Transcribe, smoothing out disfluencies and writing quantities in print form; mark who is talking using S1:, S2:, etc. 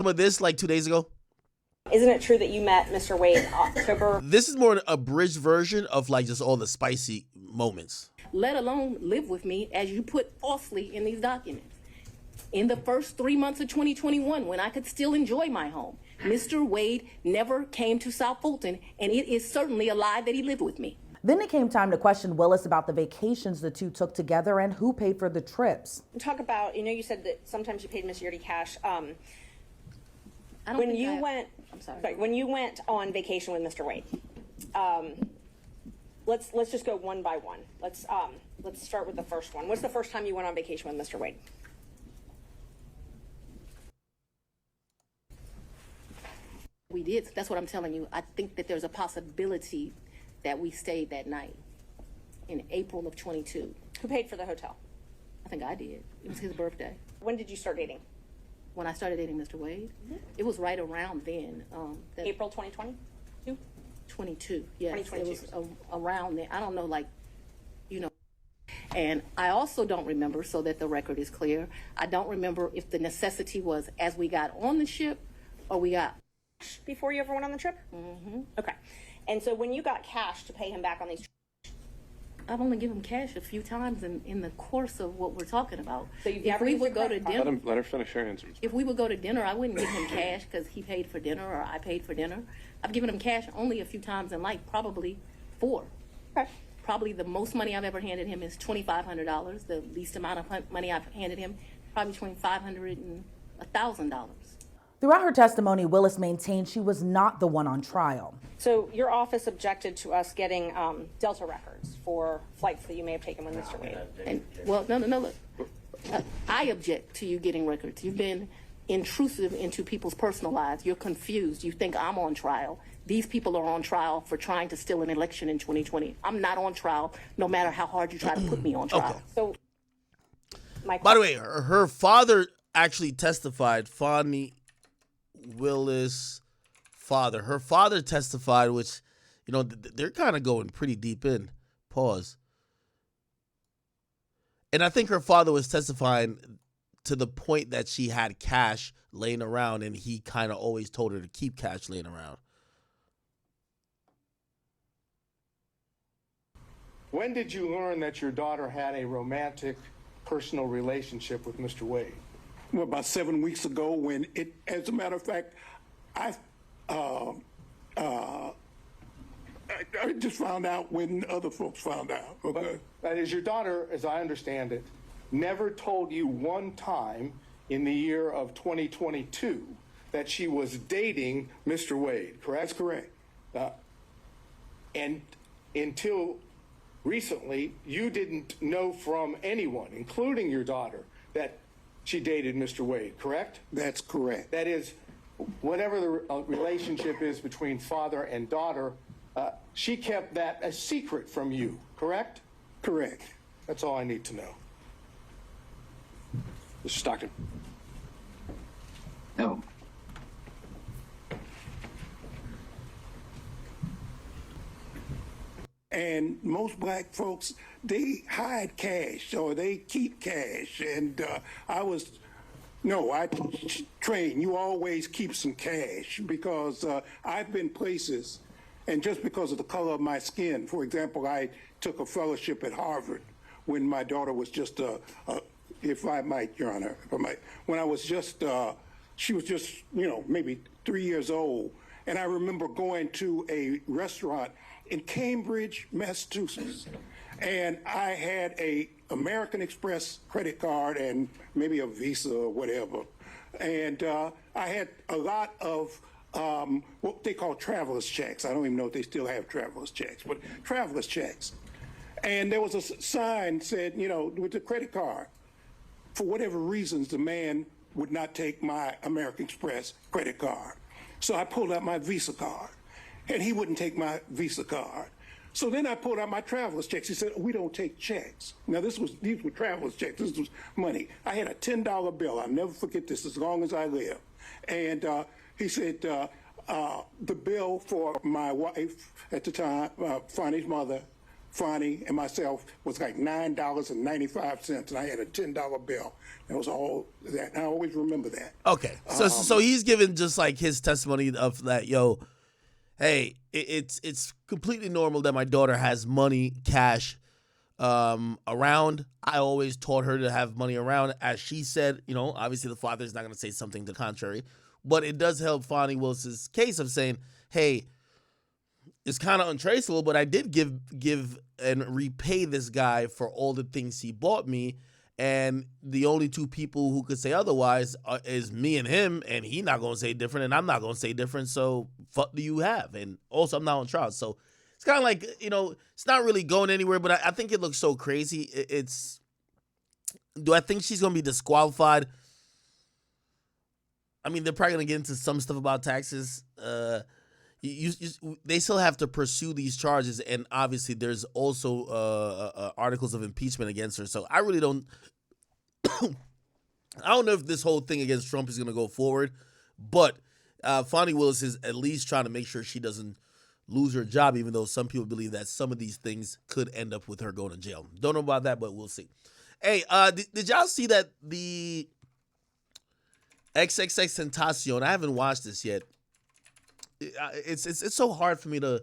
S1: About this like 2 days ago.
S2: Isn't it true that you met Mr. Wade in October?
S1: This is more an abridged version of like just all the spicy moments.
S3: Let alone live with me, as you put falsely in these documents. In the first 3 months of 2021, when I could still enjoy my home, Mr. Wade never came to South Fulton, and it is certainly a lie that he lived with me.
S4: Then it came time to question Willis about the vacations the two took together and who paid for the trips.
S2: Talk about, you said that sometimes you paid Miss Yurdi cash.
S3: I'm sorry.
S2: When you went on vacation with Mr. Wade, let's just go one by one. Let's start with the first one. What's the first time you went on vacation with Mr. Wade?
S3: We did. That's what I'm telling you. I think that there's a possibility that we stayed that night in April of 22.
S2: Who paid for the hotel?
S3: I think I did. It was his birthday.
S2: When did you start dating?
S3: When I started dating Mr. Wade, it was right around then.
S2: April 2022?
S3: 22, yes.
S2: 2022.
S3: It was around then. I don't know, And I also don't remember, so that the record is clear, I don't remember if the necessity was as we got on the ship or we got...
S2: Before you ever went on the trip?
S3: Mm-hmm.
S2: Okay. And so when you got cash to pay him back on these trips,
S3: I've only given him cash a few times in the course of what we're talking about.
S2: So you've
S3: if
S2: never
S3: we
S2: used
S3: would
S2: your
S3: go to
S2: credit
S3: dinner,
S5: Let her finish her answer.
S3: if we would go to dinner, I wouldn't give him cash because he paid for dinner or I paid for dinner. I've given him cash only a few times in life, probably 4.
S2: okay.
S3: Probably the most money I've ever handed him is $2,500. The least amount of money I've handed him, probably between $500 and $1,000.
S4: Throughout her testimony, Willis maintained she was not the one on trial.
S2: So your office objected to us getting Delta records for flights that you may have taken with Mr. Wade.
S3: And well, no, look. I object to you getting records. You've been intrusive into people's personal lives. You're confused. You think I'm on trial. These people are on trial for trying to steal an election in 2020. I'm not on trial, no matter how hard you try to put me on trial.
S1: Okay.
S2: So,
S1: by the way, her father actually testified. FANI Willis' father. Her father testified, which, they're kind of going pretty deep in. Pause. And I think her father was testifying to the point that she had cash laying around, and he kind of always told her to keep cash laying around.
S6: When did you learn that your daughter had a romantic, personal relationship with Mr. Wade?
S7: Well, about 7 weeks ago, when as a matter of fact, I just found out when other folks found out. Okay.
S6: That is, your daughter, as I understand it, never told you one time in the year of 2022 that she was dating Mr. Wade, correct?
S7: That's correct.
S6: And until recently, you didn't know from anyone, including your daughter, that she dated Mr. Wade, correct?
S7: That's correct.
S6: That is, whatever the relationship is between father and daughter, she kept that a secret from you, correct?
S7: Correct.
S6: That's all I need to know.
S5: Mr. Stockton.
S8: No.
S7: And most black folks, they hide cash or they keep cash. And I train, you always keep some cash, because I've been places, and just because of the color of my skin, for example, I took a fellowship at Harvard when my daughter was just, if I might, Your Honor, when I was just, she was just, maybe 3 years old. And I remember going to a restaurant in Cambridge, Massachusetts, and I had a American Express credit card and maybe a Visa or whatever. And I had a lot of what they call traveler's checks. I don't even know if they still have traveler's checks, but traveler's checks. And there was a sign said, with the credit card. For whatever reasons, the man would not take my American Express credit card. So I pulled out my Visa card, and he wouldn't take my Visa card. So then I pulled out my traveler's checks. He said, we don't take checks. Now, these were traveler's checks. This was money. I had a $10 bill. I'll never forget this as long as I live. And he said, the bill for my wife at the time, Fanny's mother, Fonnie and myself was like $9.95, and I had a $10 bill. That was all that. I always remember that.
S1: Okay, so he's giving just like his testimony of that. Yo, hey, it's completely normal that my daughter has money, cash, around. I always taught her to have money around. As she said, you know, obviously the father is not going to say something to the contrary, but it does help Fonnie Willis's case of saying, hey, it's kind of untraceable, but I did give and repay this guy for all the things he bought me, and the only two people who could say otherwise is me and him, and he not going to say different, and I'm not going to say different, so fuck do you have? And also, I'm not on trial, so it's kind of like, you know, it's not really going anywhere, but I think it looks so crazy. Do I think she's going to be disqualified? I mean, they're probably going to get into some stuff about taxes. They still have to pursue these charges, and obviously there's also articles of impeachment against her. So I really don't I don't know if this whole thing against Trump is going to go forward, but Fonnie Willis is at least trying to make sure she doesn't lose her job, even though some people believe that some of these things could end up with her going to jail. Don't know about that, but we'll see. Hey, did y'all see that the XXX Tentacion? I haven't watched this yet. It's so hard for me to